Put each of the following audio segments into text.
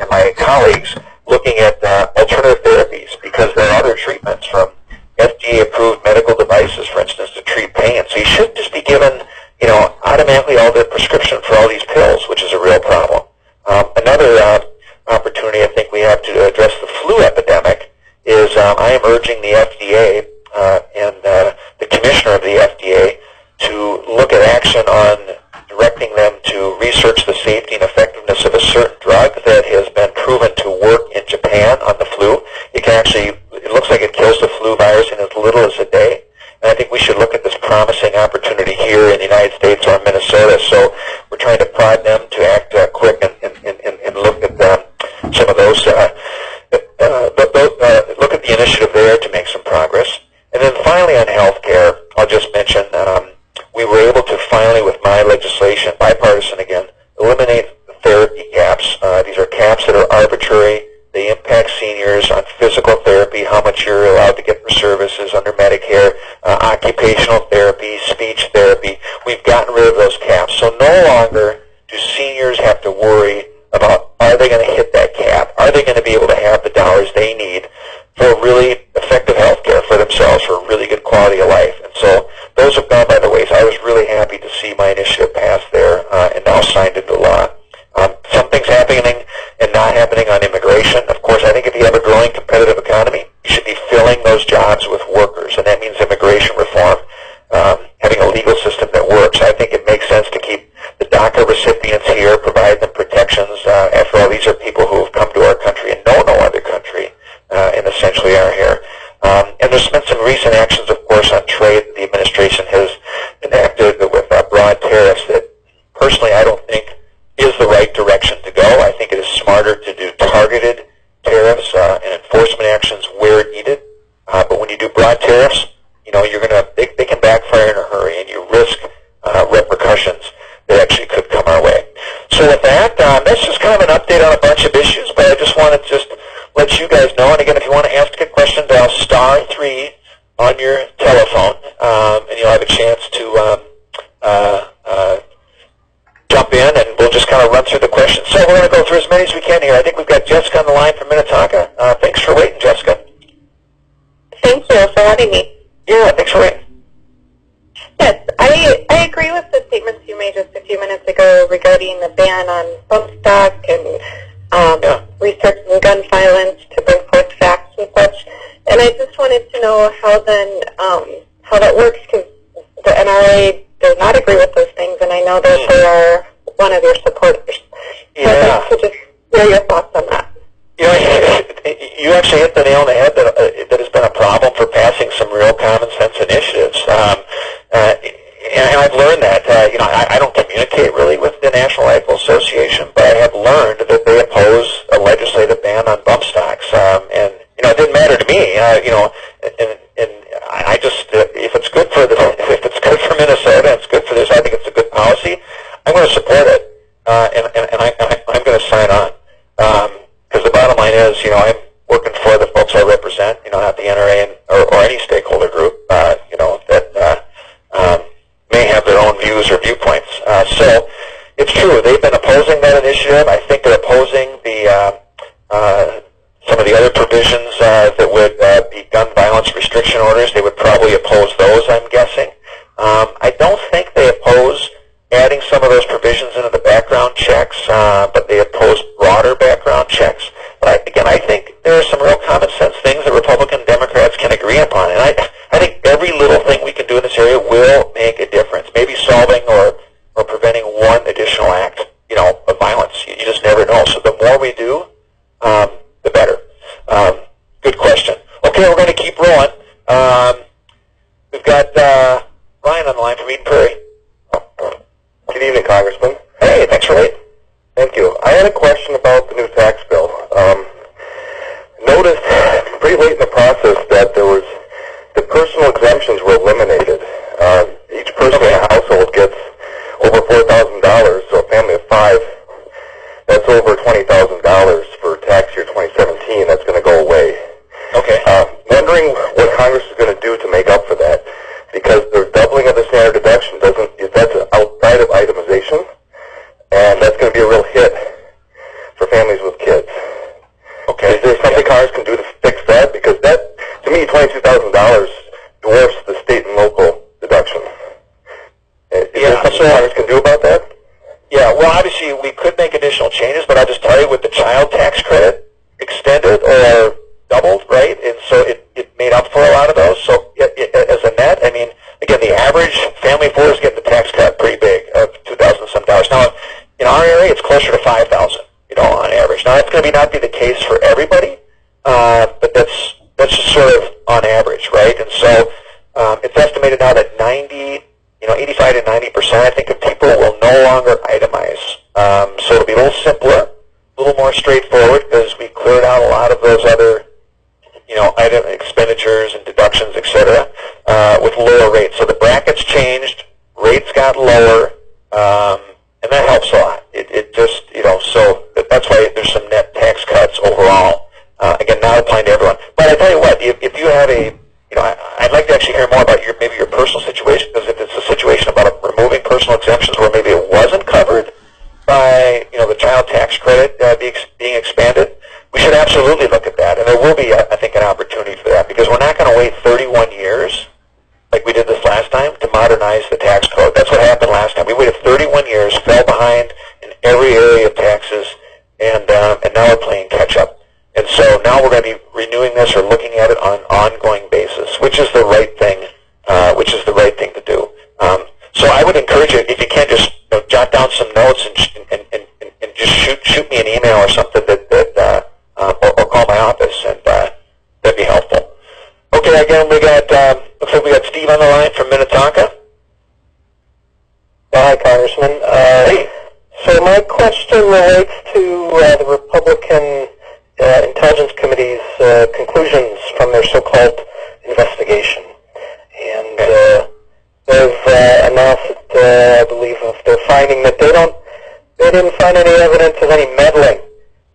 and my colleagues looking at alternative therapies because there are other treatments from FDA-approved medical devices, for instance, to treat pain. So you shouldn't just be given, automatically all the prescription for all these pills, which is a real problem. Another opportunity I think we have to address the flu epidemic is I am urging the FDA and the commissioner of the FDA to look at action on directing them to research the safety and effectiveness of a certain drug that has been proven to work in Japan on the flu. It looks like it kills the flu virus in as little as a day. And I think we should look at this promising opportunity here in the United States or in Minnesota. So we're trying to prod them to act quick and look at some of those, look at the initiative there to make some progress. And then finally on health care, I'll just mention we were able to finally, with my legislation, bipartisan again, eliminate the therapy caps. These are caps that are arbitrary. They impact seniors on physical therapy, how much you're allowed to get for services under Medicare, occupational therapy, speech therapy. We've gotten rid of those caps. So no longer do seniors have to worry about, are they going to hit that cap? Are they going to be able to have the dollars they need for really effective health care for themselves, for a really good quality of life? And so those have gone by the ways. I was really happy to see my initiative pass there and now signed into law. Some things happening and not happening on immigration. Of course, I think if you have a growing competitive economy, you should be filling those jobs with workers, and that means immigration reform, having a legal system that works. I think it makes sense to keep the DACA recipients here, provide them protections. After all, these are people who have come to our country and know no other country, and essentially are here. And there's been some recent actions, of course, on trade. The administration has enacted with broad tariffs that, personally, I don't think is the right direction to go. I think it is smarter to do targeted tariffs and enforcement actions where needed. But when you do broad tariffs, they can backfire in a hurry, and you risk repercussions that actually could come our way. So with that, that's just kind of an update on a bunch of issues, but I just wanted to let you guys know. And again, if you want to ask a question, dial *3 on your telephone, and you'll have a chance to jump in, and we'll just kind of run through the questions. So we're going to go through as many as we can here. I think we've got Jessica on the line from Minnetonka. Thanks for waiting, Jessica. Thank you for having me. Yeah, thanks for waiting. Yes, I agree with the statements you made just a few minutes ago regarding the ban on bump stock and researching gun violence to bring forth facts and such. And I just wanted to know how that works, because the NRA does not agree with those things, and I know that they are one of your supporters. Yeah. So I'd like to just hear your thoughts on that. You actually hit the nail on the head that has been a problem for passing some real common sense initiatives. And I've learned that, I don't communicate really with the National Rifle Association, but I have learned that they oppose a legislative ban on bump stocks. And it didn't matter to me, and I just, if it's good for Minnesota, and it's good for this, I think it's a good policy, I'm going to support it, and I'm going to sign on. Because the bottom line is, I'm working for the folks I represent, not the NRA or any stakeholder group, that may have their own views or viewpoints. So it's true, they've been opposing that initiative. I think they're opposing some of the other provisions that would be gun violence restriction orders. They would probably oppose those, I'm guessing. I don't think they oppose adding some of those provisions into the background checks, but they oppose broader background checks. But I think there are some real common sense things that Republican and Democrats can agree upon. And I think every little thing we can do in this area will make a difference. Maybe solving or preventing one additional act, of violence. You just never know. So the more we do, the better. Good question. Okay, we're going to keep rolling. We've got Ryan on the line from Eden Prairie. Good evening, Congressman. Hey, thanks for waiting. Thank you. I had a question about the new tax bill. Noticed pretty late in the process that the personal exemptions were eliminated. Each person in a household gets over $4,000, so a family of 5, that's over $20,000 for tax year 2017. That's going to go away. Okay. Wondering what Congress is going to do to make up for that, because the doubling of the standard deduction that's outside of itemization, and that's going to be a real hit for families with kids. Okay. Is there something Congress can do to fix that? Because that, to me, $22,000 dwarfs the state and local deduction. Is there something Congress can do about that? Yeah, well, obviously we could make additional changes, but I'll just tell you with the child tax credit extended or doubled, right? And so it made up for a lot of those. So as a net, I mean, again, the average family of four is getting the tax cut pretty big of $2,000 some dollars. Now, in our area, it's closer to $5,000, on average. Now, that's going to not be the case for everybody, but that's just sort of on average, right? And so it's estimated now that 85 to 90%, I think, of people will no longer itemize. So it'll be a little simpler, a little more straightforward because we cleared out a lot of those other, item expenditures and deductions, et cetera, with lower rates. So the brackets changed, rates got lower, and that helps a lot. It just, so that's why there's some net tax cuts overall. Again, not applying to everyone. But I tell you what, if you have I'd like to actually hear more about maybe your personal situation, because if it's a situation about removing personal exemptions where maybe it wasn't covered by, the child tax credit being expanded, we should absolutely look at that. And there will be, I think, an opportunity for that, because we're not going to wait 31 years like we did this last time to modernize the tax code. That's what happened last time. We waited 31 years, fell behind in every area of taxes, and now we're playing catch-up. And so now we're going to be renewing this or looking at it on an ongoing basis, which is the right thing, to do. So I would encourage you, if you can, just jot down some notes and just shoot me an email or something or call my office, and that'd be helpful. Okay, again, looks like we got Steve on the line from Minnetonka. Hi, Congressman. Hey. So my question relates to the Republican Intelligence Committee's conclusions from their so-called investigation. And they've announced, I believe, of their finding that they didn't find any evidence of any meddling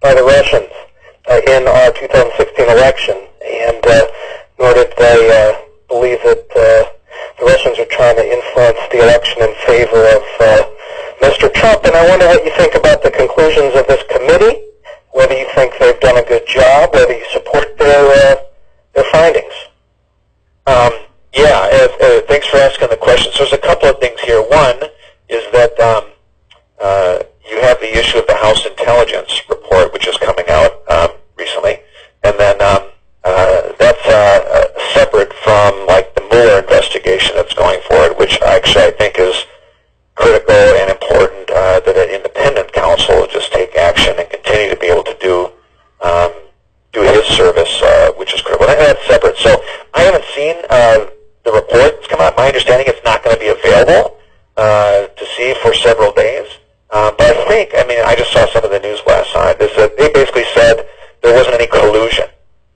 by the Russians in our 2016 election, and nor did they believe that the Russians are trying to influence the election in favor of Mr. Trump. And I wonder what you think about the conclusions of this committee, whether you think they've done a good job, whether you support their findings. Thanks for asking the question. So there's a couple of things here. One is that you have the issue of the House Intelligence Report, which is coming out recently, and then that's separate from the Mueller investigation that's going forward, which actually I think is critical and important that an independent counsel will just take action and continue to be able to do his service, which is critical. And that's separate. So I haven't seen the report that's come out. My understanding it's not going to be available to see for several days. But I just saw some of the news last night. They basically said there wasn't any collusion.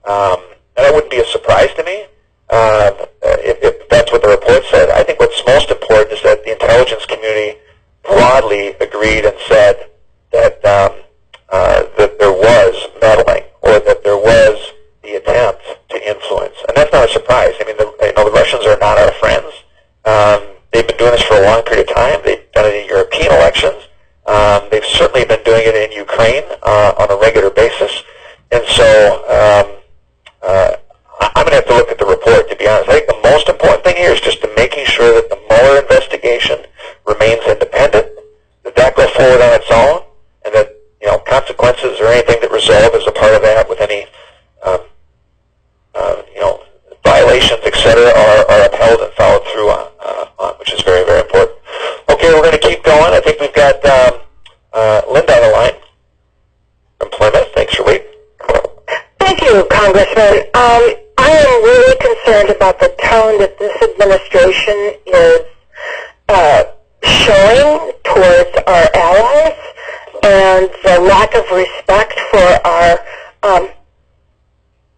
And that wouldn't be a surprise to me if that's what the report said. I think what's most important is that the intelligence community broadly agreed and said that that there was meddling, or that there was the attempt to influence. And that's not a surprise. The Russians are not our friends. They've been doing this for a long period of time. They've done it in European elections. They've certainly been doing it in Ukraine on a regular basis. And so I'm going to have to look at the report, to be honest. I think the most important thing here is just making sure that the Mueller investigation remains independent, that goes forward on its own, and that consequences or anything that resolve as a part of that with any violations, etc., are upheld and followed through on, which is very, very important. Okay, we're going to keep going. I think we've got Linda on the line from Plymouth. Thanks for waiting. Thank you, Congressman. I am really concerned about the tone that this administration is showing towards our allies, and the lack of respect for our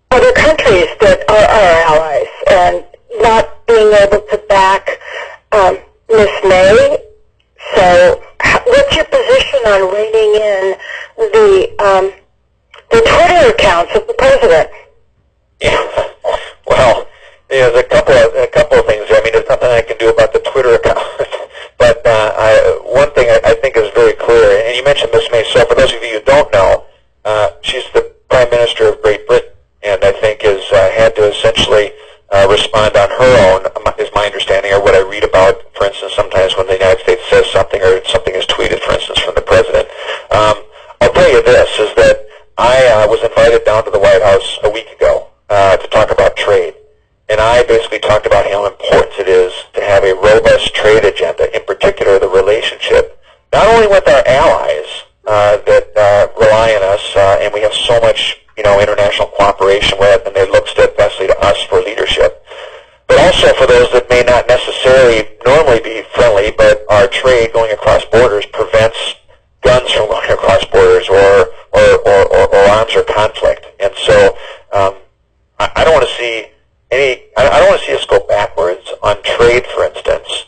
other countries that are our allies, and not being able to back Ms. May. So what's your position on reining in the Twitter accounts of the president? Yeah. Well, there's a couple of things. There's nothing I can do about the Twitter account. But one thing I think is very clear, and you mentioned Ms. May. So for those of you who don't know, she's the Prime Prime Minister of Great Britain, and I think has had to essentially respond on her own, is my understanding, or what I read about, for instance, sometimes when the United States says something or something is tweeted, for instance, from the President. I'll tell you this, is that I was invited down to the White House a week ago to talk about trade. And I basically talked about how important it is to have a robust trade agenda, in particular the relationship, not only with our allies that rely on us, and we have so much, international cooperation with, and they look steadfastly to us for leadership, but also for those that may not necessarily normally be friendly, but our trade going across borders prevents guns from going across borders or arms or conflict. And so I don't want to see I don't want to see us go backwards on trade, for instance,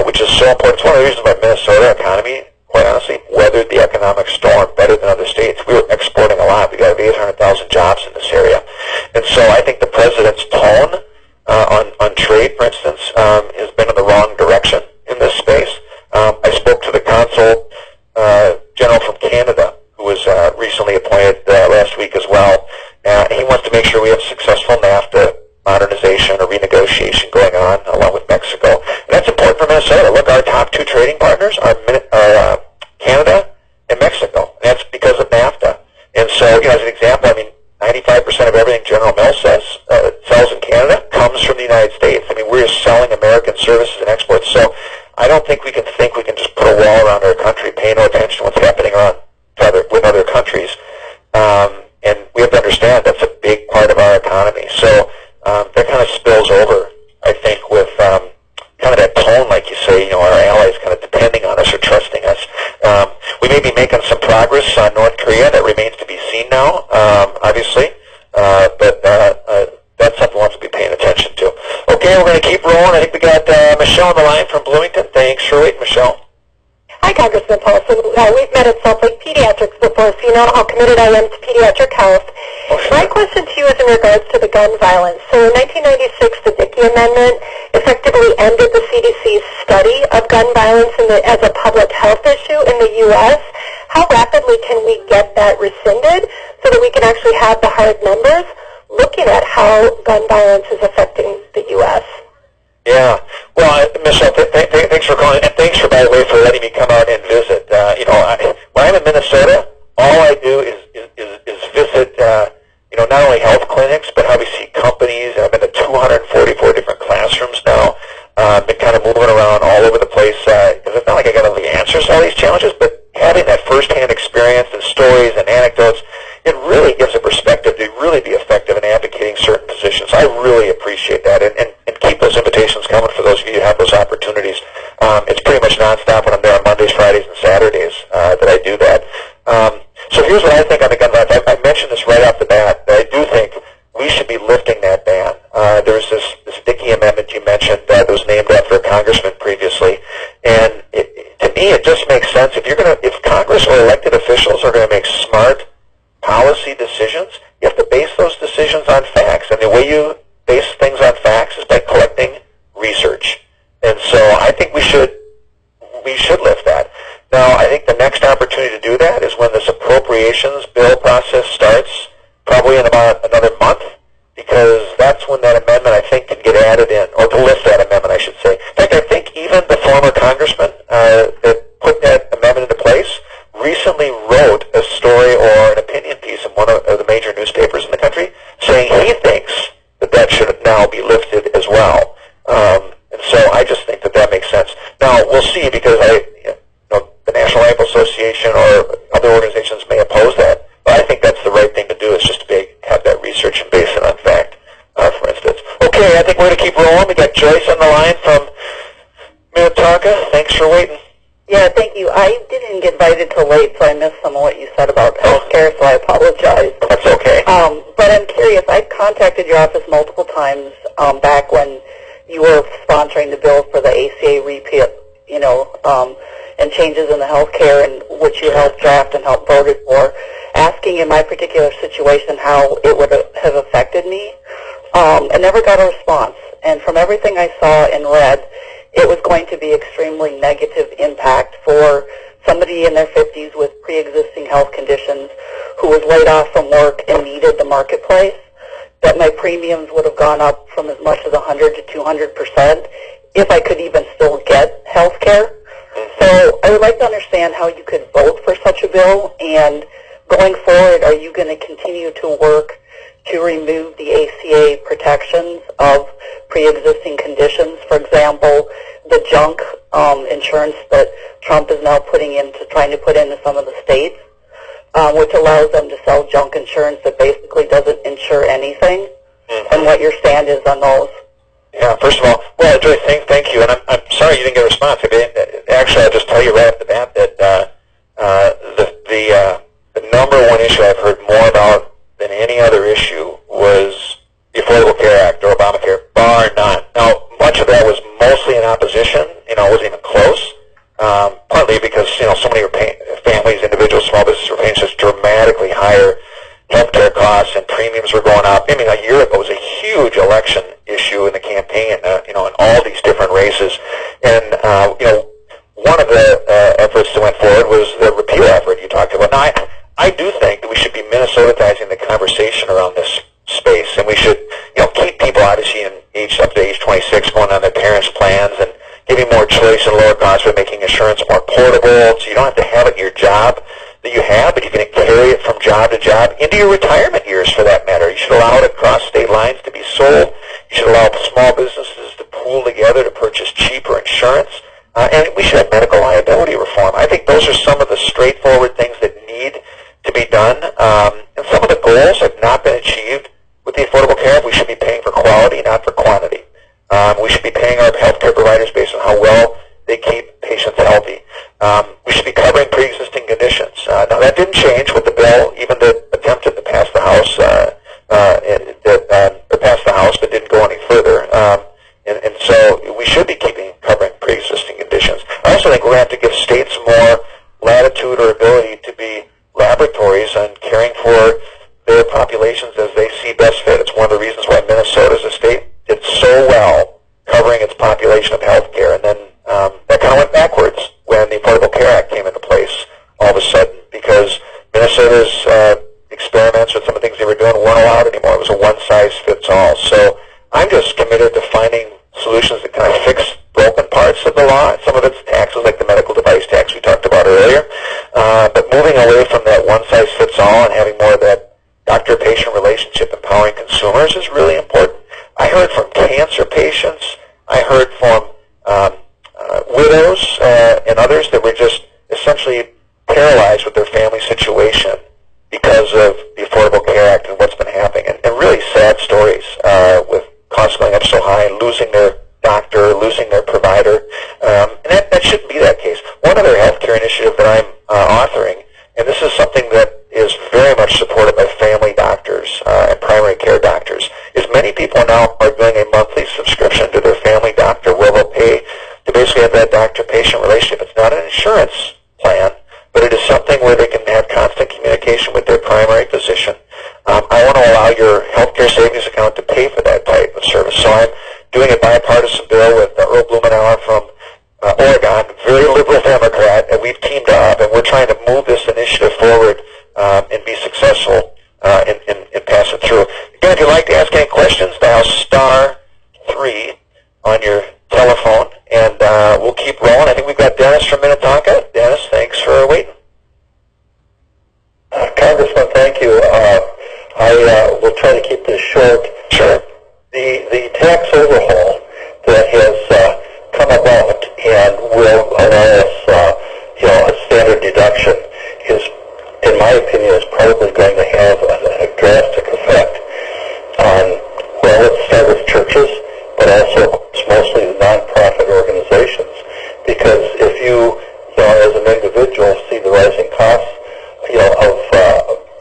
which is so important. It's one of the reasons why Minnesota economy, quite honestly, weathered the economic storm better than other states. We were exporting a lot. We got 800,000 jobs in this area. And so I think the President's tone on trade, for instance, has been in the wrong direction in this space. I spoke to the Consul General from Canada, who was recently appointed last week as well. He wants to make sure we have successful NAFTA modernization or renegotiation going on along with Mexico. And that's important for Minnesota. Look, our top two trading partners are Canada and Mexico. And that's because of NAFTA. And so, as an example, 95% of everything General Mills sells in Canada comes from the United States. We're selling American services and exports. So I don't think we can just put a wall around our country, pay no attention to what's happening with other countries. And we have to understand that's a big part of our economy. So that kind of spills over, I think, with kind of that tone, like you say, our allies kind of depending on us or trusting us. We may be making some progress on North Korea. That remains to be seen now, obviously. But that's something we'll have to be paying attention to. Okay, we're going to keep rolling. I think we got Michelle on the line from Bloomington. Thanks for waiting, Michelle. Hi, Congressman Paulsen. We've met at Salt Lake Pediatrics before, so you know how committed I am to pediatric health. Oh, sure. My question to you is in regards to the gun violence. So in 1996, the Dickey Amendment effectively ended the CDC's study of gun violence as a public health issue in the U.S. How rapidly can we get that rescinded so that we can actually have the hard numbers looking at how gun violence is affecting the U.S.? Yeah. Well, Michelle, thanks for calling, and thanks by the way, for letting me come out and visit. When I'm in Minnesota, all I do is visit, not only health clinics, but how we see companies. I've been to 244 different classrooms now. Been kind of moving around all over the place, because it's not like I got all the answers to all these challenges, but having that firsthand experience and stories and anecdotes, it really gives a perspective to really be effective in advocating certain positions. I really appreciate that, and keep those invitations coming for those of you who have those opportunities. It's pretty much nonstop when I'm there on Mondays, Fridays, and Saturdays that I do that. So here's what I think on the gun violence. I mentioned this right off the bat, that I do think we should be lifting that ban. There's this Dickey Amendment you mentioned that was named after a congressman previously, and to me it just makes sense. If Congress or elected officials are going to make smart policy decisions, you have to base those decisions on facts, and the way you base things on facts is by collecting research. And so I think we should lift that. Now, I think the next opportunity to do that is when this appropriations bill process starts, probably in about another month, because that's when that amendment, I think, can get added in, or to lift that amendment, I should say. In fact, I think even the former congressman that put that amendment into place recently wrote a story or an opinion piece in one of the major newspapers in the country saying he thinks that should now be lifted as well. And so I just think that makes sense. Now, we'll see, because the National Rifle Association or other organizations may oppose that, but I think that's the right thing to do, is just to have that research and base it on fact, for instance. Okay, I think we're going to keep rolling. We got Joyce on the line from Minnetonka. Thanks for waiting. Yeah, thank you. I didn't get invited till late, so I missed some of what you said about healthcare, so I apologize. That's okay. But I'm curious. I've contacted your office multiple times back when you were sponsoring the bill for the ACA repeal, and changes in the healthcare, and which you helped draft and helped voted for, asking in my particular situation how it would have affected me. I never got a response. And from everything I saw and read, it was going to be extremely negative impact for somebody in their 50s with pre-existing health conditions who was laid off from work and needed the marketplace, that my premiums would have gone up from as much as 100 to 200% if I could even still get health care. So I would like to understand how you could vote for such a bill, and going forward, are you going to continue to work to remove the ACA protections of pre-existing conditions? For example, the junk insurance that Trump is now trying to put into some of the states, which allows them to sell junk insurance that basically doesn't insure anything, and what your stand is on those. Yeah, first of all, well, Joyce, thank you, and I'm sorry you didn't get a response. Actually, I'll just tell you right off the bat that the number one issue I've heard more about than any other issue was the Affordable Care Act or Obamacare, bar none. Now, much of that was mostly in opposition. It wasn't even close. Partly because so many families, individuals, small businesses were paying such dramatically higher healthcare costs, and premiums were going up. I mean, a year ago was a huge election issue in the campaign, in all these different races. And one of the efforts that went forward was the repeal effort you talked about. Now, I do think that we should be Minnesotizing the conversation around this space, and we should, keep people obviously up to age 26 going on their parents' plans and giving more choice and lower costs by making insurance more portable, so you don't have to have it in your job that you have, but you can carry it from job to job into your retirement years, for that matter. You should allow it across state lines to be sold. You should allow small businesses to pool together to purchase cheaper insurance. And we should have medical liability reform. I think those are some of the straightforward things that need to be done. And some of the goals have not been achieved with the Affordable Care Act. We should be paying for quality, not for quantity. We should be paying our healthcare providers based on how well they keep patients healthy. We should be covering pre-existing conditions. Now, that didn't change with the bill, even that attempted to pass the House, but didn't go any further. And so we should be covering pre-existing conditions. I also think we're going to have to give states more latitude or ability to be laboratories on caring for their populations as they see best fit. It's one of the reasons why Minnesota as a state did so well covering its population of health care. And then that kind of went backwards when the Affordable Care Act came into place all of a sudden, because Minnesota's experiments with some of the things they were doing weren't allowed anymore. It was a one-size-fits-all. So I'm just committed to finding solutions that kind of fix broken parts of the law. Some of it's taxes, like the medical device tax we talked about earlier. But moving away from that one-size-fits-all and having more of that doctor-patient relationship, empowering consumers, is really important. I heard from cancer patients. I heard from widows and others that were just essentially paralyzed with their family situation because of the Affordable Care Act and what's been happening. And really sad stories with costs going up so high, losing their doctor, losing their provider. And that shouldn't be that case. One other healthcare initiative that I'm authoring, and this is something that is very much supported by family doctors and primary care doctors, is many people now are doing a monthly subscription to their family doctor where they'll pay to basically have that doctor-patient relationship. It's not an insurance plan, but it is something where they can have constant communication with their primary physician. I want to allow your healthcare savings account to pay for that type of service. So I'm doing a bipartisan bill with Earl Blumenauer from Oregon, very liberal Democrat, and we've teamed up, and we're trying to move this initiative forward and be successful and pass it through. Again, if you'd like to ask any questions, dial *3 on your telephone, and we'll keep rolling. I think we've got Dennis from Minnetonka. Dennis, thanks for waiting. Congressman, thank you. I will try to keep this short. Sure. The tax overhaul that has come about and will allow us, a standard deduction is, in my opinion, is probably going to have a drastic effect on, well, let's start with churches, but also it's mostly the nonprofit organizations. Because if you, as an individual, see the rising costs,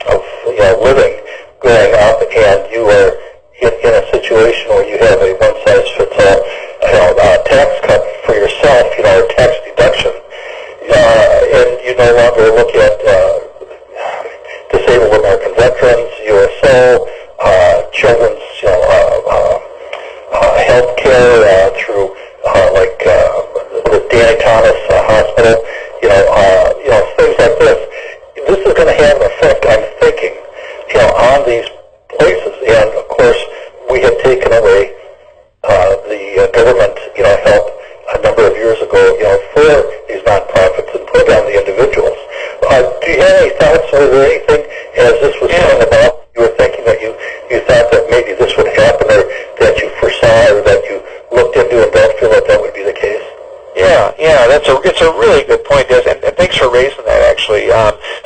of living going up, and you are in a situation where you have a one-size-fits-all tax cut for yourself, or tax deduction, and you no longer look at disabled American veterans, USO, children's health care through like the Danny Thomas Hospital, on these places. And of course, we had taken away the government, help a number of years ago, for these nonprofits and put it on the individuals. Do you have any thoughts, or is there anything as this was coming about you were thinking that you thought that maybe this would happen, or that you foresaw, or that you looked into and don't feel that would be the case? Yeah, it's a really good point, Des, and thanks for raising that, actually.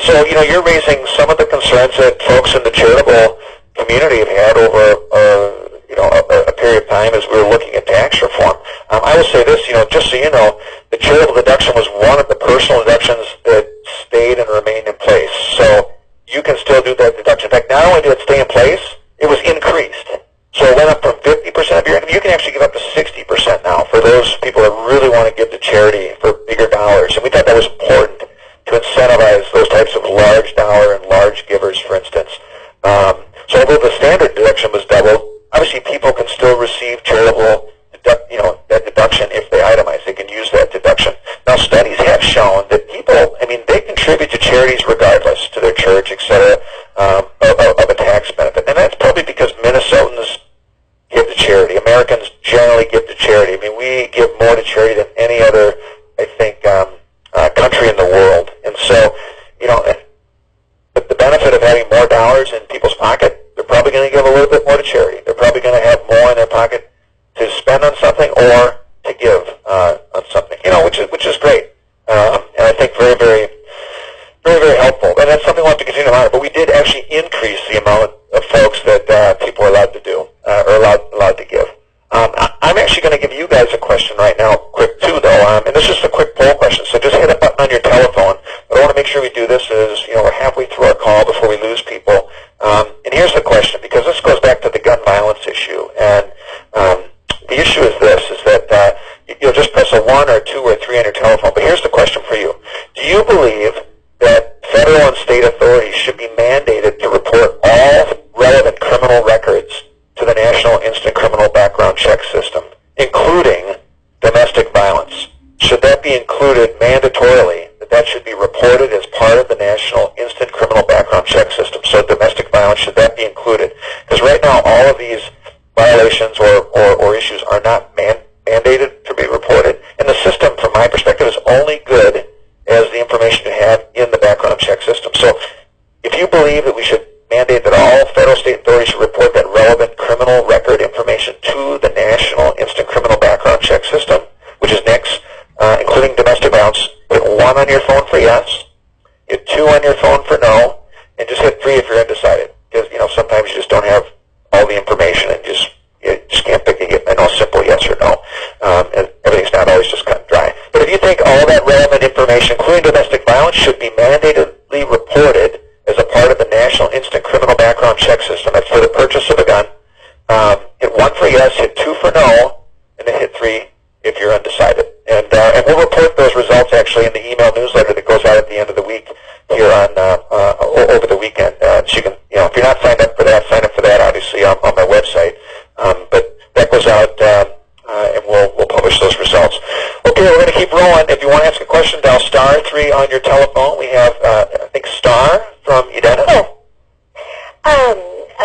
So, you're raising some of the concerns that folks in the charitable community have had over, a period of time as we were looking at tax reform. I will say this, just so you know, the charitable deduction was one of the personal deductions that stayed and remained in place. So you can still do that deduction. In fact, not only did it stay in place, it was increased. So it went up from 50% of your income. You can actually give up to 60% now for those people that really want to give to charity for bigger dollars. And we thought that was important to incentivize those types of large dollar and large givers, for instance. So although the standard deduction was doubled, obviously people can still receive charitable that deduction if they itemize. They can use that deduction. Now, studies have shown that people, they contribute to charities regardless, to their church, et cetera, of a tax benefit. And that's probably because Minnesotans give to charity. Americans generally give to charity. We give more to charity than any other, I think, country in the world. And so, the benefit of having more dollars in people's pocket, they're probably going to give a little bit more to charity. They're probably going to have more in their pocket to spend on something or to give on something, which is great. And I think very, very, very, very helpful. And that's something we'll have to continue to monitor. But we did actually increase the amount of folks that people are allowed to do, or allowed to give. I'm actually going to give you guys a question right now, quick too, though. And this is just a quick poll question, so just hit a button on your telephone. But I want to make sure we do this as, we're halfway through our call before we lose people. And here's the question, because this goes back to the gun violence issue. And the issue is this, is that you'll just press a 1 or 2 or 3 on your telephone. But here's the question for you. Do you believe that federal and state authorities should be mandated to report all relevant criminal records to the National Instant Criminal Background Check System, including domestic violence? Should that be included mandatorily, that should be reported as part of the National Instant Criminal Background Check System? So domestic violence, should that be included? Because right now all of these violations or issues are not mandated to be reported. And the system, from my perspective, is only good as the information you have in the background check system. So if you believe that we should mandate that all federal state authorities should report that relevant criminal record information to the National Instant Criminal Background Check System, which is NICS, including domestic violence, hit 1 on your phone for yes, hit 2 on your phone for no, and just hit 3 if you're undecided. Because, sometimes you just don't have all the information and you just can't pick a simple yes or no. And everything's not always just cut and dry. But if you think all that relevant information, including domestic violence, should be mandatedly reported as a part of the National Instant Criminal Background Check System, that's for the purchase of a gun, hit 1 for yes, hit 2 for no, and then hit 3 if you're undecided. And we'll report those results actually in the email newsletter that goes out at the end of the week here on over the weekend. So you can, if you're not signed up for that, sign up for that obviously on my website. But that goes out and we'll publish those results. Okay, we're going to keep rolling. If you want to ask a question, dial *3 on your telephone. We have I think Star from Edina.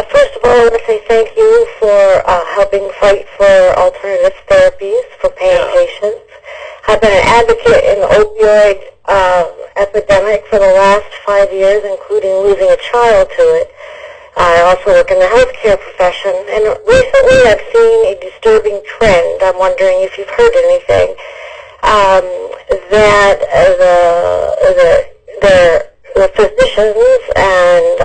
First of all, I want to say thank you for helping fight for alternative therapies for pain patients. I've been an advocate in the opioid epidemic for the last 5 years, including losing a child to it. I also work in the healthcare profession, and recently I've seen a disturbing trend. I'm wondering if you've heard anything, that the physicians and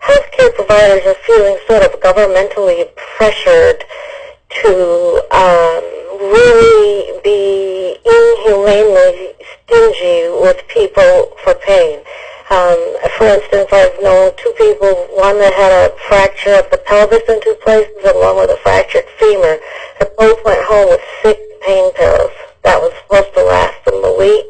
healthcare providers are feeling sort of governmentally pressured to really be inhumanely stingy with people for pain. For instance, I've known 2 people, one that had a fracture of the pelvis in 2 places and one with a fractured femur. They both went home with 6 pain pills. That was supposed to last them a week.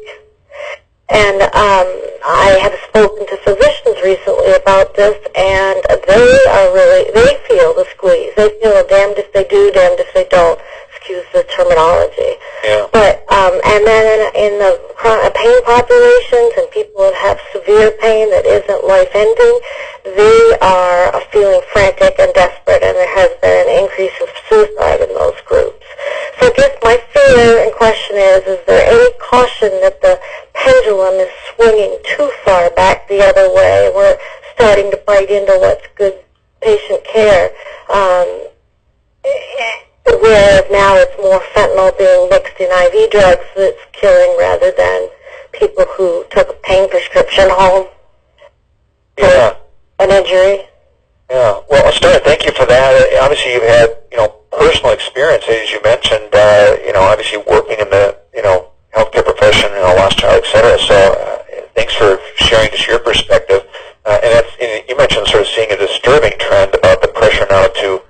And I have spoken to physicians recently about this, and they feel the squeeze. They feel damned if they do, damned if they don't. excuse the terminology. Yeah. But and then in the pain populations and people that have severe pain that isn't life-ending, they are feeling frantic and desperate, and there has been an increase of suicide in those groups. So I guess my fear and question is there any caution that the pendulum is swinging too far back the other way? We're starting to bite into what's good patient care, whereas now it's more fentanyl being mixed in IV drugs that's killing rather than people who took a pain prescription home for an injury. Yeah. Well, Star, thank you for that. Obviously, you've had, personal experience, as you mentioned, obviously working in the, healthcare profession, lost child, et cetera. So thanks for sharing just your perspective. And you mentioned sort of seeing a disturbing trend about the pressure now to,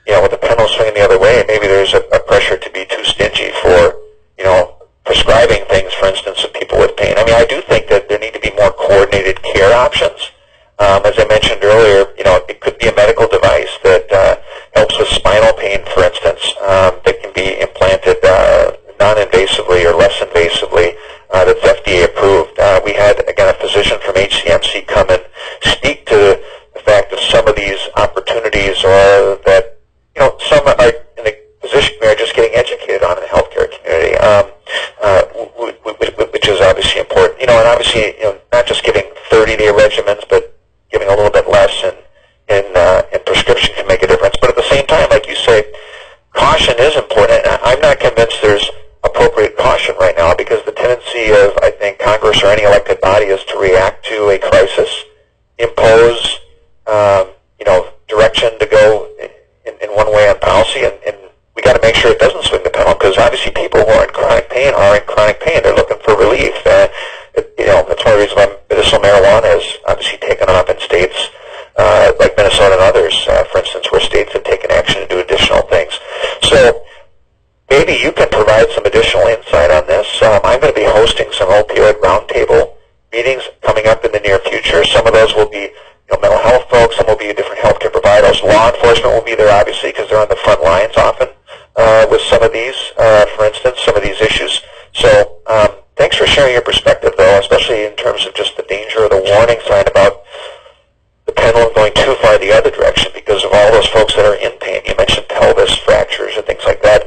with the pendulum swinging the other way, maybe there's a pressure to be too stingy for, prescribing things, for instance, of people with pain. I mean, I do think that there need to be more coordinated care options. As I mentioned earlier, it could be a medical device that helps with spinal pain, for instance, that can be implanted non-invasively or less invasively, that's FDA approved. We had, again, a physician from HCMC come and speak to the fact that some of these opportunities are that, some are in the position we are just getting educated on in the healthcare community, which is obviously important. And obviously, not just giving 30-day regimens, but giving a little bit less in prescription can make a difference. But at the same time, like you say, caution is important. I'm not convinced there's appropriate caution right now, because the tendency of, I think, Congress or any elected body is to react to a crisis, impose, direction to go in one way on policy, and we got to make sure it doesn't swing the pendulum, because obviously people who are in chronic pain are in chronic pain. They're looking for relief. That's one of the reasons why medicinal marijuana has obviously taken off in states like Minnesota and others, for instance, where states have taken action to do additional things. So maybe you can provide some additional insight on this. I'm going to be hosting some opioid roundtable meetings coming up in the near future. Some of those will be mental health folks, some will be different healthcare providers. Law enforcement will be there, obviously, because they're on the front lines often with some of these, for instance, some of these issues. So thanks for sharing your perspective, though, especially in terms of just the danger or the warning sign about the pendulum going too far the other direction because of all those folks that are in pain. You mentioned pelvis fractures and things like that.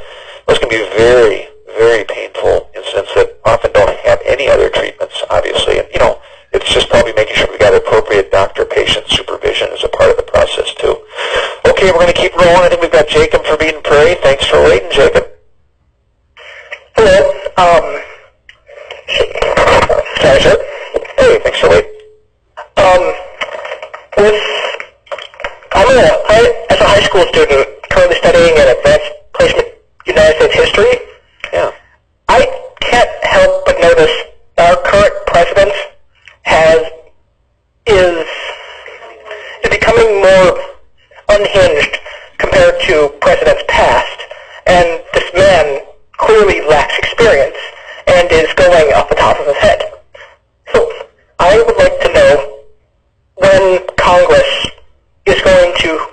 Those can be very, very painful incidents that often don't have any other treatments, obviously. And, it's just probably making sure we got appropriate doctor-patient supervision as a part of the process, too. Okay, we're going to keep rolling. I think we've got Jacob from Eden Prairie. Thanks for waiting, Jacob. Hello. Sorry, sir. Hey, thanks for waiting. As a high school student currently studying an advanced placement United States history, Yeah. I can't help but notice our current president is becoming more unhinged compared to presidents past, and this man clearly lacks experience and is going off the top of his head. So I would like to know when Congress is going to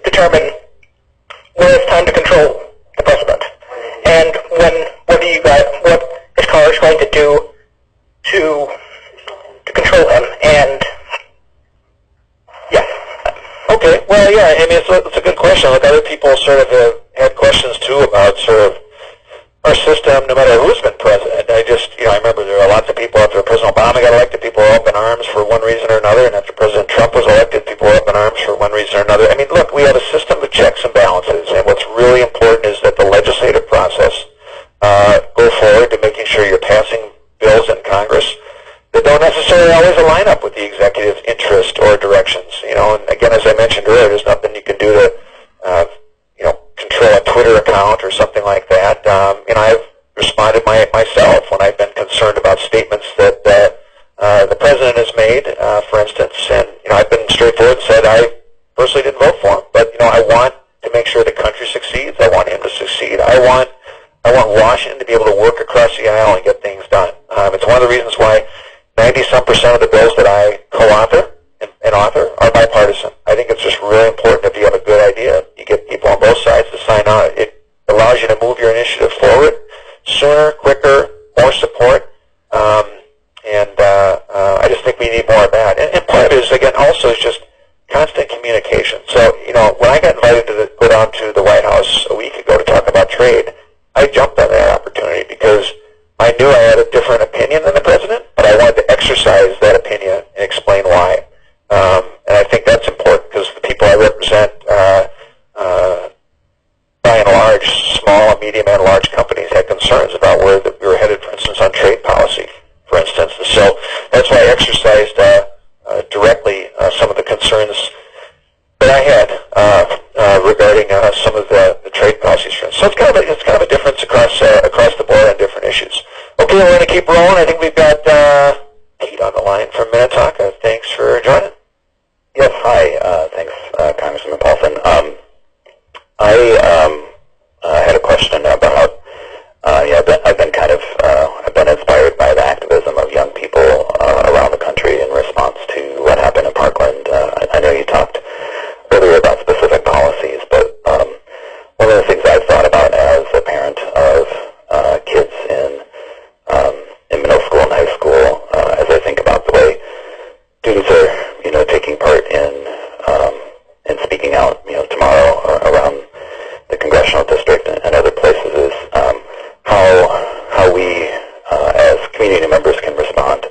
determine when it's time to control the president, and what is Congress going to do to control him. And yeah. Okay. Well, yeah. I mean, it's a good question. Like other people sort of have had questions too about sort of our system, no matter who's been president. I remember there are lots of people after President Obama got elected, people were up in arms for one reason or another, and after President Trump was elected, people were up in arms for one reason or another. I mean, look, we have a system of checks and balances, and what's really important is that the legislative process go forward to making sure you're passing bills in Congress that don't necessarily always align up with the executive's interest or directions. And again, as I mentioned earlier, there's nothing you can do to control a Twitter account or something like that. I've responded myself when I've been concerned about statements that the president has made, for instance. And I've been straightforward and said I personally didn't vote for him, but I want to make sure the country succeeds. I want him to succeed. I want Washington to be able to work across the aisle and get things done. It's one of the reasons why 90-some% of the bills that I co-author and author are bipartisan. I think it's just really important if you have a good idea, you get people on both sides to sign on. It allows Yes, hi. Thanks, Congressman Paulsen. I had a question about, I've been kind of, I've been inspired by the activism of young people around the country in response to what happened in Parkland. I know you talked earlier about specific policies, but one of the things I've thought about as a parent of kids in middle school and high school, as I think about the way students are, taking part in speaking out, tomorrow around the congressional district and other places, is how we, as community members, can respond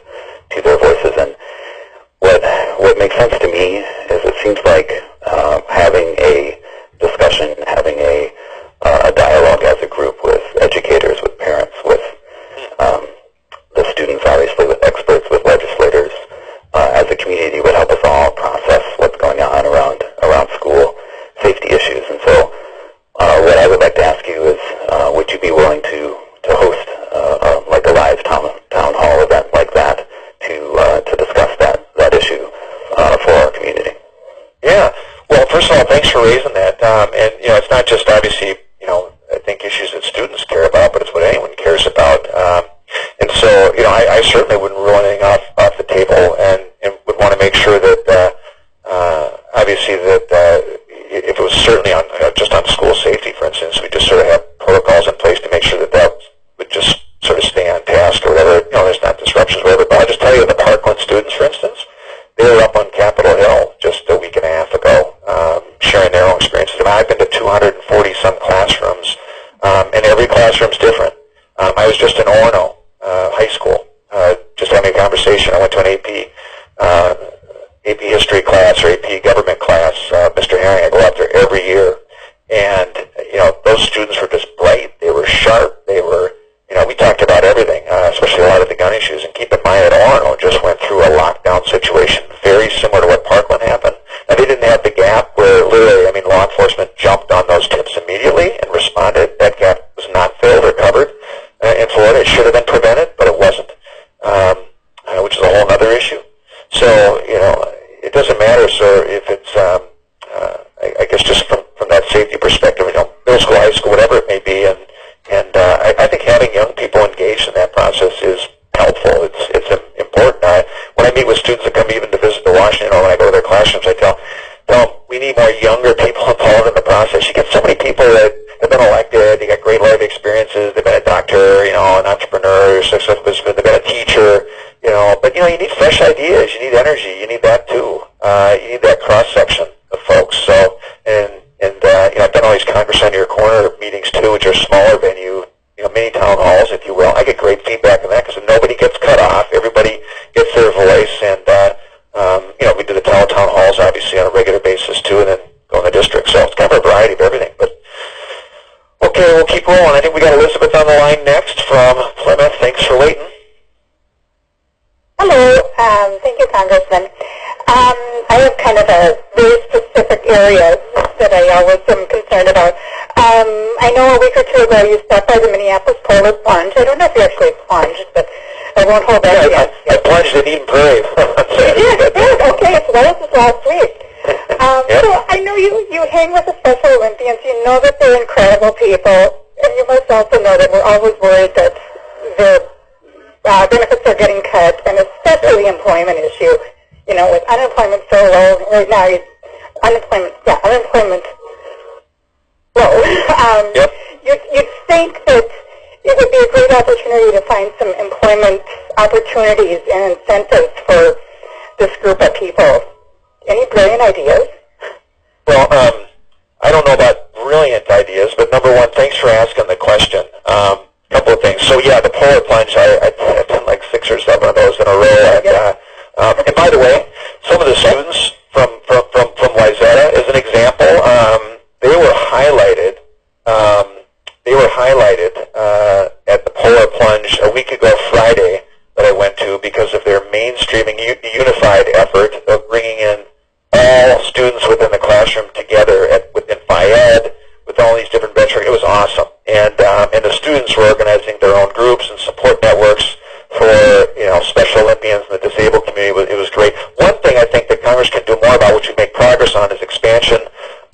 to their voices. And what makes sense to me is it seems like having a discussion, having a dialogue as a group with educators, with parents, with the students, obviously, with experts, with legislators, as a community would help us all process what's going on around school safety issues. And so what I would like to ask you is, would you be willing to host like a live town hall event like that to discuss that issue for our community? Yeah. Well, first of all, thanks for raising that. And, it's not just obviously, I think issues that students care about, but it's what anyone cares about. And so, I certainly wouldn't rule anything off the table and would want to make sure that, obviously, that if it was certainly on just on school safety, for instance, we just sort of have protocols in place to make sure that would just sort of stay on task or whatever. There's not disruptions, whatever. But I'll just tell you, the Parkland students, for instance, they were up on Capitol Hill just a week and a half ago, sharing their own experiences. I've been to 240-some classrooms, and every classroom's different. I was just in Orono High School, just having a conversation. I went to an AP history class or AP government class. Mr. Herring, I go out there every year, and those students were just bright. They were sharp. They were, we talked about everything, especially a lot of the gun issues. And keep in mind that Orono just went through a lockdown situation very similar to what Parkland happened. Now, they didn't have the gap where literally, law enforcement jumped on those tips immediately and responded. That gap was not filled or covered in Florida. It should have been prevented, but it wasn't, which is a whole other issue. So, it doesn't matter, sir, if it's, I guess just from that safety perspective, middle school, high school, whatever it may be, and I think having young people engaged in that process is helpful. It's important. When I meet with students that come even to visit the Washington, or when I go to their classrooms, I tell them we need more younger people involved in the process. You get so many people that have been elected, they got great life experiences, they've been a doctor, an entrepreneur, successful businessman, they've been a teacher, but you need fresh ideas, you need energy, you need that too. You need that cross-section of folks. So, and I've done all these Congress on Your Corner meetings too, which are smaller venue, mini town halls, if you will. I get great feedback on that because nobody gets cut off. Everybody gets their voice, and we do the town halls obviously on a regular basis too, and then go in the district. So it's kind of a variety of everything. But okay, we'll keep rolling. I think we got Elizabeth on the line next from Plymouth. Thanks for waiting. Hello. Thank you, Congressman. I have kind of a very specific area that I always am concerned about. I know a week or two ago you stopped by the Minneapolis Polar Plunge. I don't know if you actually plunged, but I won't hold that against you. I plunged in Eden Prairie. You did? Okay, so that was last week. Yep. So I know you hang with the Special Olympians. You know that they're incredible people, and you must also know that we're always worried that their benefits are getting cut, and especially the employment issue. With unemployment so low right now, unemployment low. Yep. You'd think that it would be a great opportunity to find some employment opportunities and incentives for this group of people. Any brilliant ideas? Well, I don't know about brilliant ideas, but number one, thanks for asking the question. Couple of things. So yeah, the Polar Plunge, I've done like 6 or 7 of those in a row. And by the way, some of the students from Wayzata, as an example, they were highlighted. At the Polar Plunge a week ago Friday that I went to because of their mainstreaming unified effort of bringing in all students within the classroom together within FIED with all these different benchmarks. It was awesome, and the students were organizing their own groups and support networks for Special Olympians and the disabled community. It was great. One thing I think that Congress can do more about, which we make progress on, is expansion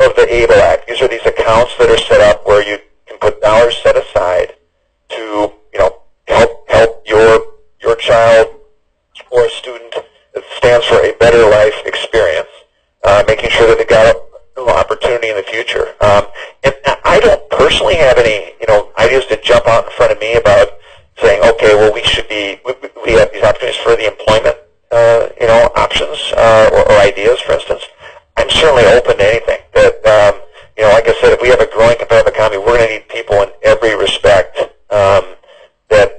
of the ABLE Act. These are these accounts that are set up where you can put dollars set aside to, help your child or a student that stands for a better life experience, making sure that they've got opportunity in the future. And I don't personally have any, ideas that jump out in front of me about saying, okay, well, we have these opportunities for the employment, options or ideas, for instance. I'm certainly open to anything. That, like I said, if we have a growing competitive economy, we're going to need people in every respect that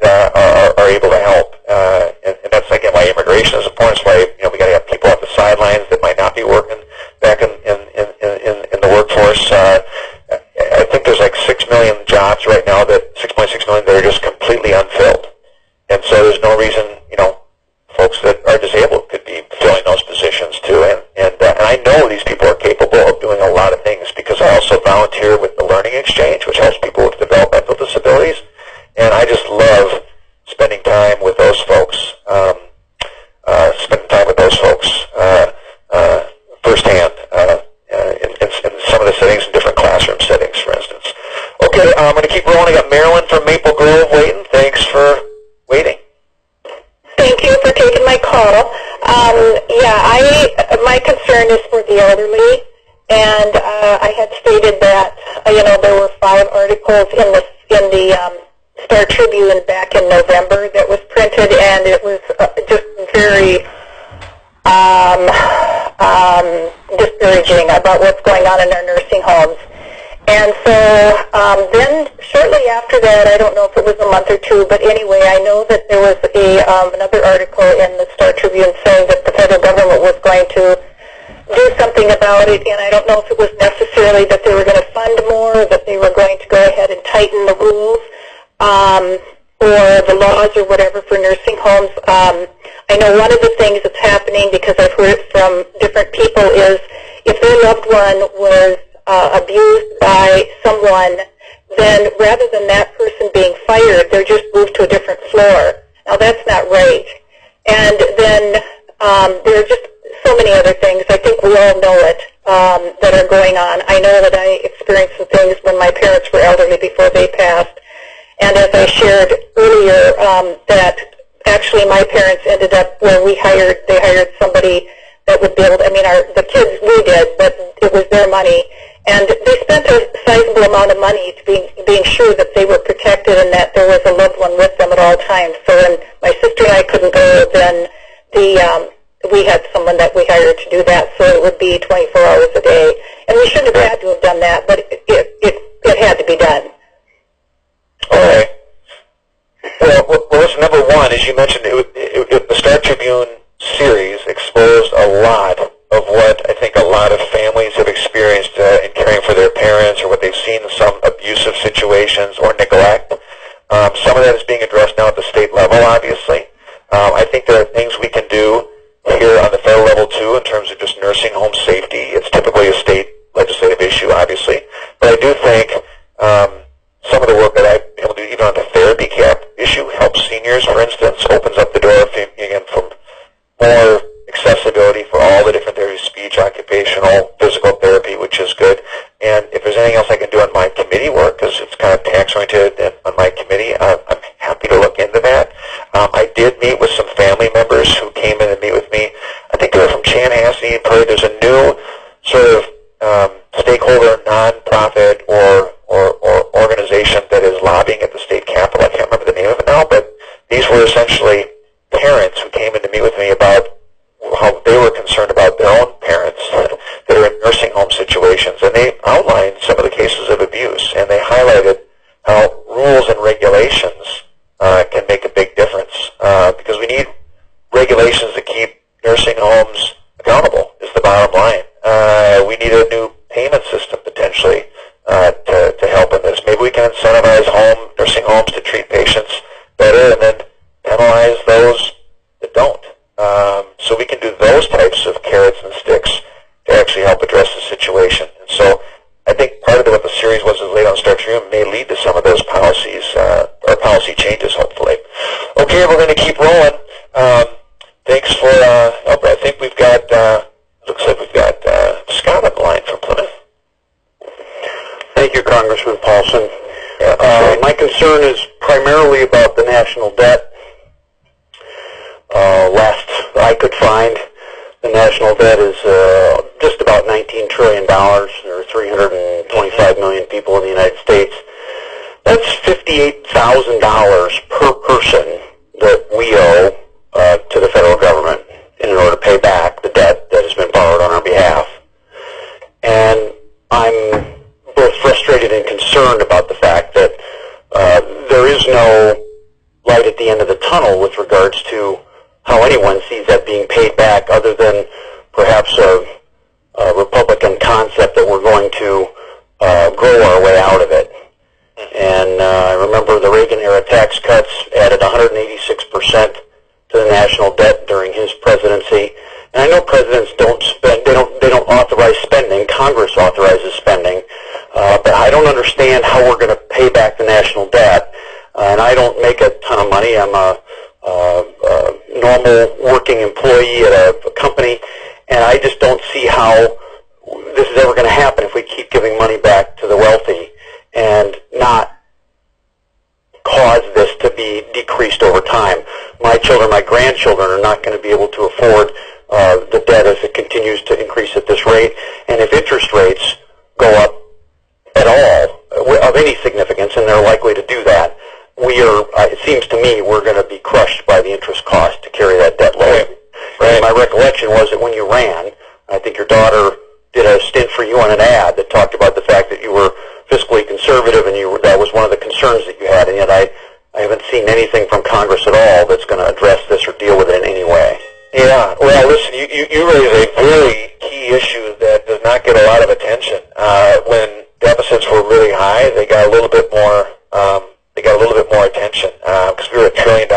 are able to help. And that's, again, why immigration is important. It's why, we got to have people at the sidelines that might not be working back in the workforce. I think there's like 6 million jobs right now, 6.6 million that are just completely unfilled. And so there's no reason, folks that are disabled could be filling those positions too. And I know these people are capable of doing a lot of things because I also volunteer with the Learning Exchange, which helps people with developmental disabilities. And I just love spending time with those folks, firsthand in some of the settings, in different classroom settings, for instance. Okay, I'm going to keep rolling. I got Marilyn from Maple Grove waiting. Thanks for waiting. Thank you for taking my call. My concern is for the elderly, and I had stated that there were 5 articles in the Star Tribune back in November that was printed, and it was just very discouraging about what's going on in our nursing homes. And so then shortly after that, I don't know if it was a month or two, but anyway, I know that there was another article in the Star Tribune saying that the federal government was going to do something about it, and I don't know if it was necessarily that they were going to fund more, that they were going to go ahead and tighten the rules or the laws or whatever for nursing homes. I know one of the things that's happening, because I've heard it from different people, is if their loved one was abused by someone, then rather than that person being fired, they're just moved to a different floor. Now, that's not right. And then there are just so many other things. I think we all know it that are going on. I know that I experienced some things when my parents were elderly before they passed. And as I shared earlier, that actually my parents ended up where they hired somebody that would build, the kids, we did, but it was their money. And they spent a sizable amount of money to being sure that they were protected and that there was a loved one with them at all times. So when my sister and I couldn't go, then we had someone that we hired to do that, so it would be 24 hours a day. And we shouldn't have had to have done that, but it had to be done. Okay. Well, listen, number one, as you mentioned, the Star Tribune series exposed a lot of what I think a lot of families have experienced in caring for their parents, or what they've seen in some abusive situations or neglect. Some of that is being addressed now at the state level, obviously. I think there are things we can do here on the federal level, too, in terms of just nursing home safety. It's typically a state legislative issue, obviously. But I do think some of the work that I've been able to do, even on the therapy cap issue, helps seniors, for instance, opens up the door, again, for more accessibility for all the different therapies, speech, occupational, physical therapy, which is good. And if there's anything else I can do on my committee work, because it's kind of tax-oriented on my committee, I'm happy to look into that. I did meet with some family members who came in and meet with me. I think they were from Chanhassen. There's a new sort of stakeholder, nonprofit, or organization that is lobbying at the state capitol. I can't remember the name of it now, but these were essentially parents who came in to meet with me about how they were concerned about their own parents that are in nursing home situations. And they outlined some of the cases of abuse, and they highlighted how rules and regulations can make a big difference, because we need regulations that keep nursing homes accountable, is the bottom line. We need a new payment system, potentially, to help in this. Maybe we can incentivize nursing homes to treat patients better and then penalize those that don't. So we can do those types of carrots and sticks to actually help address the situation. And so I think part of what the series was laid on Star Tribune may lead to some of those policies, or policy changes, hopefully. Okay, we're going to keep rolling. Thanks for help. I think we've got, looks like we've got you, Congressman Paulsen. My concern is primarily about the national debt. Last I could find, the national debt is just about $19 trillion. There are 325 million people in the United States. That's $58,000 per person that we owe to the federal government in order to pay back the debt that has been borrowed on our behalf. And I'm both frustrated and concerned about the fact that there is no light at the end of the tunnel with regards to how anyone sees that being paid back, other than perhaps a Republican concept that we're going to grow our way out of it. And I remember the Reagan-era tax cuts added 186% to the national debt during his presidency. And I know presidents don't spend; they don't authorize spending. Congress authorizes spending, but I don't understand how we're going to pay back the national debt. And I don't make a ton of money. I'm a normal working employee at a company, and I just don't see how this is ever going to happen if we keep giving money back to the wealthy and not cause this to be decreased over time. My children, my grandchildren are not going to be able to afford the debt if it continues to increase at this rate. And if interest rates go up at all, of any significance, and they're likely to do that, it seems to me we're going to be crushed by the interest cost to carry that debt load. Right. My recollection was that when you ran, I think your daughter did a stint for you on an ad that talked about the fact that you were fiscally conservative, and that was one of the concerns that you had, and yet I haven't seen anything from Congress at all that's going to address this or deal with it in any way. Yeah, well, listen, you raise a very key issue that does not get a lot of attention. When deficits were really high, they got a little bit more. Attention because we were at $1 trillion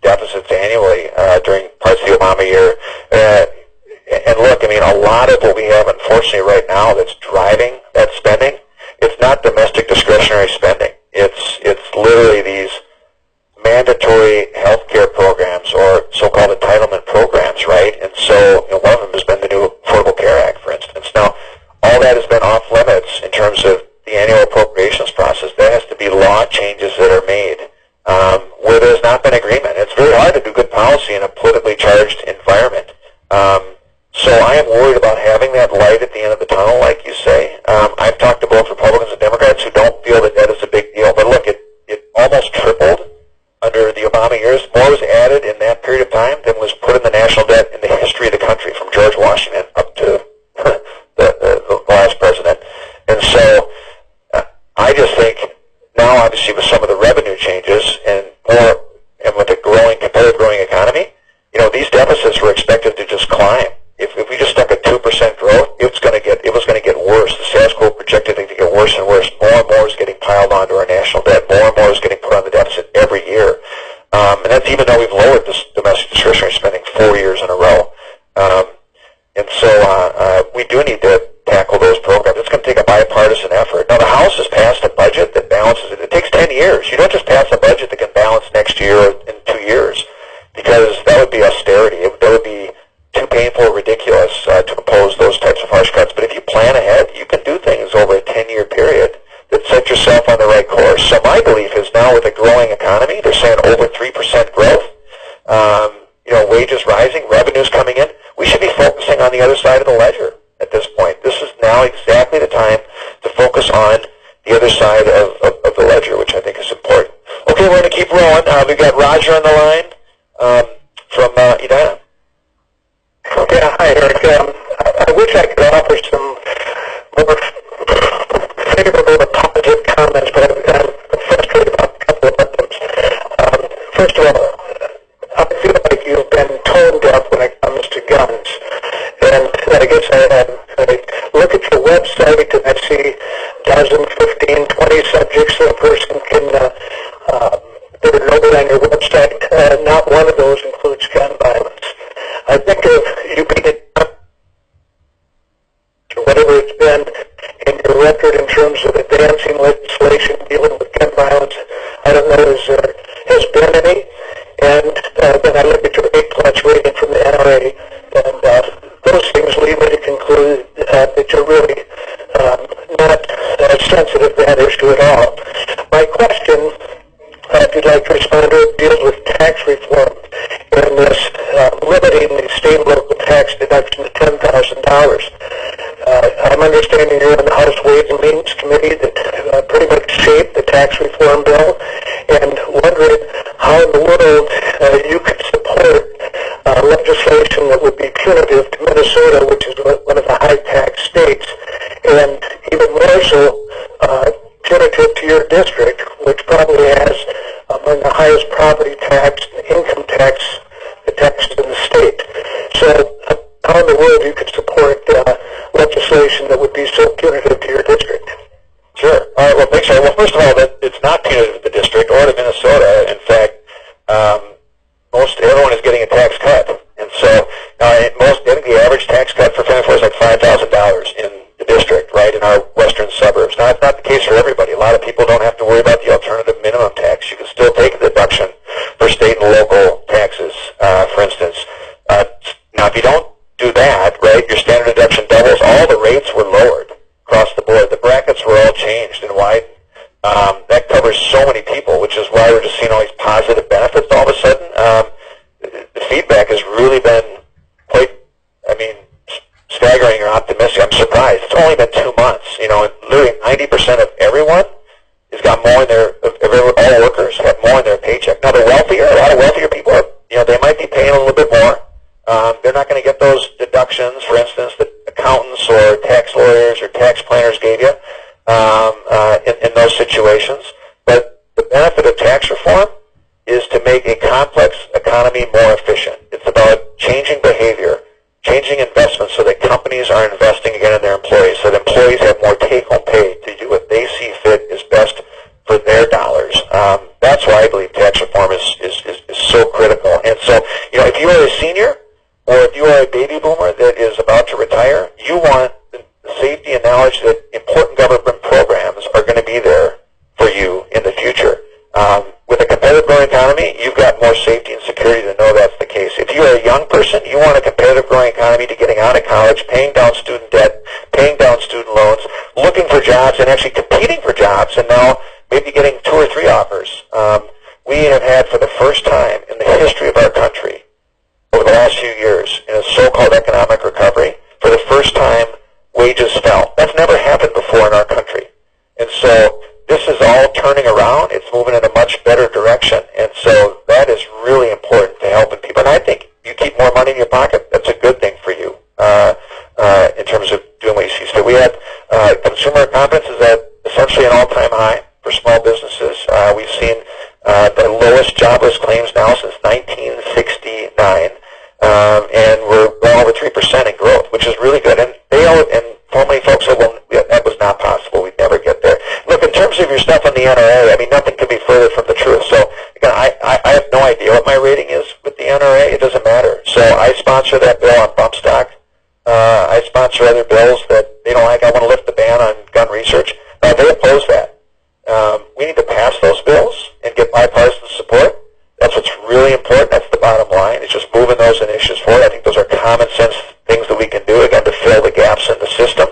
deficits annually during parts of the Obama year. And look, I mean, a lot of what we have, unfortunately, right now that's driving that spending, it's not domestic discretionary spending. It's literally these mandatory health care programs or so-called entitlement programs, right? And so one of them has been the new Affordable Care Act, for instance. Now, all that has been off limits in terms of the annual appropriations process. There has to be law changes that are made where there's not been agreement. It's very hard to do good policy in a politically charged environment. So I am worried about having that light at the end of the tunnel, like you say. I've talked to both Republicans and Democrats who don't feel that that is a big deal. But look, it almost tripled under the Obama years. More was added in that period of time than was put in the national debt in the history of the country, from George Washington up to the last president. And so I just think now, obviously, with some of the revenue changes and with the competitive growing economy, these deficits were expected to just climb. If we just stuck at 2% growth, it was going to get worse. The sales quote projected it to get worse and worse. More and more is getting piled onto our national debt. More and more is getting put on the deficit every year. And that's even though we've lowered this domestic discretionary spending 4 years in a row. And so we do need to tackle those programs. It's going to take a bipartisan effort. Now, the House has passed a budget that balances it. It takes 10 years. You don't just pass a budget that can balance next year or in 2 years, because that would be austerity. That would be too painful or ridiculous to impose those types of harsh cuts. But if you plan ahead, you can do things over a 10-year period that set yourself on the right course. So my belief is now, with a growing economy, they're saying over 3% growth, wages rising, revenues coming in, we should be focusing on the other side of the ledger at this point. This is now exactly the time to focus on the other side of the ledger, which I think is important. Okay, we're going to keep rolling. We've got Roger on the line from Edina. Okay, hi, Eric. I wish I could offer some more favorable or positive comments, but I'm frustrated about a couple of items. First of all, I feel like you've been tone deaf when it comes to guns. And I guess I look at your website and I see a dozen, 15, 20 subjects that a person can that are noted on your website. Not one of those includes gun violence. I think of you being whatever it's been in your record in terms of advancing legislation dealing with gun violence. I don't know if there has been any. And then I look at your A+ rating from the NRA, and those things lead me to conclude that you're really not sensitive I'm understanding you're on the House Ways and Means Committee that pretty much shaped the tax reform bill, and wondering how in the world you could support legislation that would be punitive to Minnesota, which is one of the high-tax states, and even more so punitive to your district, which probably has among the highest property tax and income tax taxes in the state. So how in the world you could support legislation that would be so punitive to your district? Sure. All right. Well, thanks. Well, first of all, it's not punitive to the district or to Minnesota. In fact, everyone is getting a tax cut, and so I think the average tax cut for family is like $5,000 in the district, right, in our western suburbs. Now, it's not the case for everybody. A lot of people don't have to worry about the alternative minimum tax. You can still take a deduction for state and local taxes, for instance. Now, if you don't do that, right, your standard deduction doubles. All the rates were lowered across the board. The brackets were all changed and widened. That covers so many people, which is why we're just seeing all these positive benefits all of a sudden. The feedback has really been quite, staggering or optimistic. I'm surprised. It's only been 2 months. And literally 90% of everyone has got more in their, all workers have more in their paycheck. Now, a lot of wealthier people, they might be paying a little bit more. They're not going to get those deductions, for instance, that accountants or tax lawyers or tax planners gave you in those situations. But the benefit of tax reform is to make a complex economy more efficient. It's about changing behavior, changing investments so that companies are investing again in their employees, so that employees have more take-home pay to do what they see fit is best for their dollars. That's why I believe tax reform is so critical. And so, if you are a senior or if you are a baby boomer that is about to retire, you want the safety and knowledge that important government programs are going to be there for you in the future. With a competitive growing economy, you've got more safety and security to know that's the case. If you are a young person, you want a competitive growing economy to getting out of college, paying down student debt, paying down student loans, looking for jobs, and actually competing for jobs, and now maybe getting 2 or 3 offers. We have had, for the first time in the history of our country, over the last few years, in a so-called economic recovery, for the first time, wages fell. That's never happened before in our country. And so this is all turning around. It's moving in a much better direction. And so that is really important to helping people. And I think you keep more money in your pocket, that's a good thing for you in terms of doing what you see. So we had consumer confidence is at essentially an all-time high for small businesses. We've seen the lowest jobless claims now since 1969. And we're well over 3% in growth, which is really good. And so many folks said, well, that was not possible. We'd never get there. Look, in terms of your stuff on the NRA, nothing could be further from the truth. So, again, I have no idea what my rating is with the NRA. It doesn't matter. So I sponsor that bill on bump stock. I sponsor other bills that they don't like. I want to lift the ban on gun research. They oppose that. We need to pass those bills and get bipartisan support. That's what's really important. That's the bottom line. It's just moving those initiatives forward. I think those are common sense things that we can do, again, to fill the gaps in the system.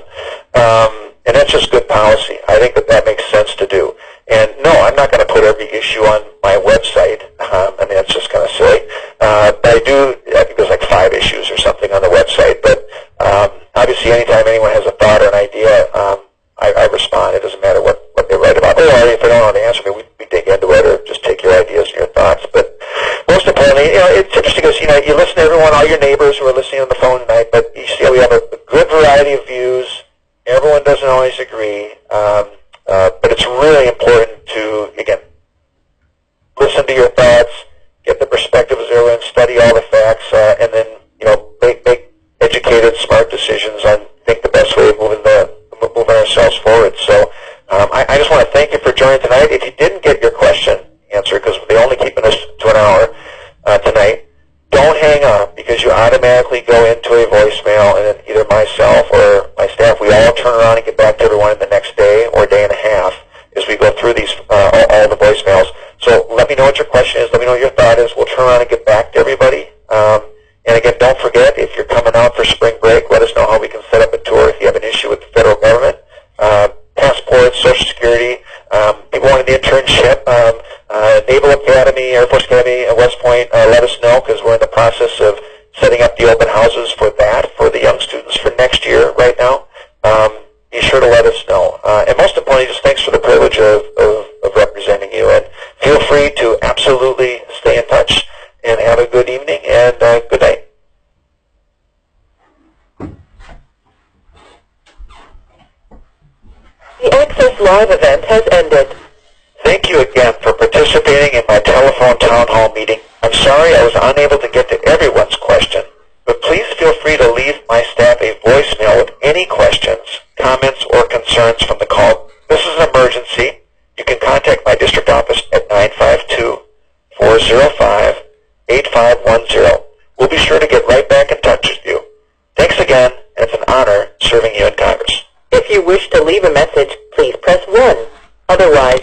And that's just good policy. I think that makes sense to do. And no, I'm not going to put every issue on my website. That's just kind of silly. But I think there's like 5 issues or something on the website. But obviously, anytime anyone has a thought or an idea, I respond. It doesn't matter what they write about. Or if they don't know the answer, we dig into it or just take your ideas and your thoughts. But most importantly, it's interesting because, you listen to everyone, all your neighbors who are listening on the phone tonight, but you see how we have a good variety of views. Everyone doesn't always agree. But it's really important to, again, listen to your thoughts, get the perspective of everyone, study all the facts, and then, make educated, smart decisions on, think the best way of moving ourselves forward. So I just want to thank you for joining tonight. If you didn't get your question answered, because they're only keeping us to an hour tonight, don't hang up, because you automatically go into a voicemail, and then either myself or my staff, we all turn around and get back to everyone in the next day or day and a half as we go through these all the voicemails. So let me know what your question is. Let me know what your thought is. We'll turn around and get back to everybody. And again, don't forget, if you're coming out for spring break, let us know how we can set up a tour if you have an issue with the federal government. Passports, Social Security, people wanting the internship, Naval Academy, Air Force Academy at West Point, let us know, because we're in the process of setting up the open houses for that, for the young students for next year right now. sure to let us know. And most importantly, just thanks for the privilege of representing you. And feel free to absolutely stay in touch and have a good evening and good night. The Access Live event has ended. Thank you again for participating in my telephone town hall meeting. I'm sorry I was unable to get to everyone's question, but please feel free to leave my staff a voicemail with any questions, comments, or concerns from the call. This is an emergency. You can contact my district office at 952-405-8510. We'll be sure to get right back in touch with you. Thanks again, and it's an honor serving you in Congress. If you wish to leave a message, please press 1. Otherwise,